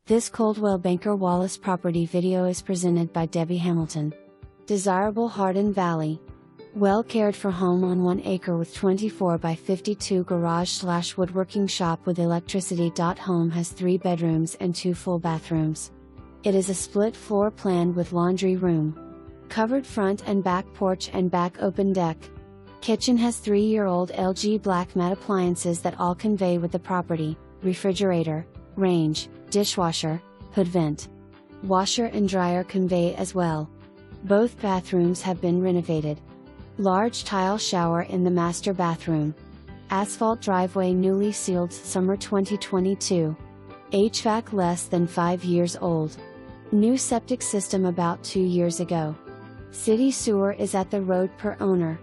This Coldwell Banker Wallace property video is presented by Debbie Hamilton. Desirable Hardin Valley. Well cared for home on 1 acre with 24 by 52 garage/woodworking shop with electricity.Home has 3 bedrooms and 2 full bathrooms. It is a split floor plan with laundry room. Covered front and back porch and back open deck. Kitchen has 3-year-old LG black matte appliances that all convey with the property: refrigerator, range, dishwasher, hood vent. Washer and dryer convey as well. Both bathrooms have been renovated. Large tile shower in the master bathroom. Asphalt driveway newly sealed summer 2022. HVAC less than 5 years old. New septic system about 2 years ago. City sewer is at the road per owner.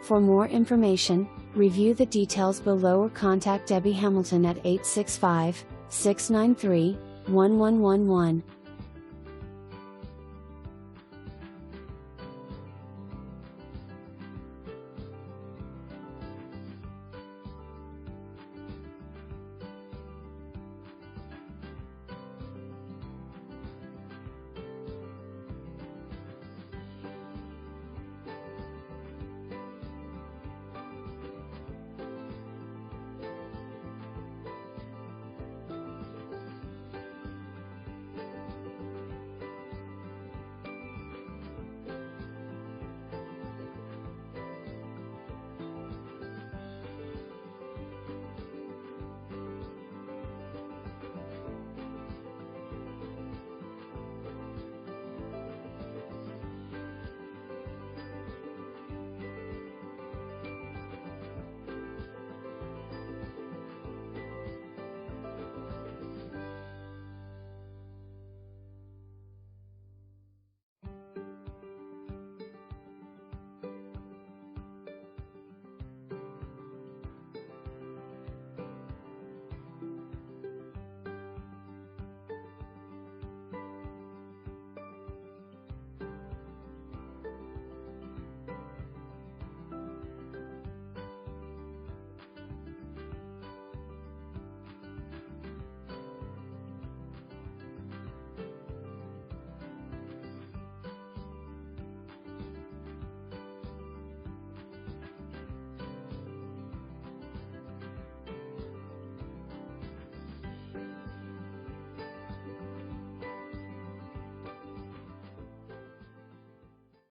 For more information, review the details below or contact Debbie Hamilton at 865-693-1111.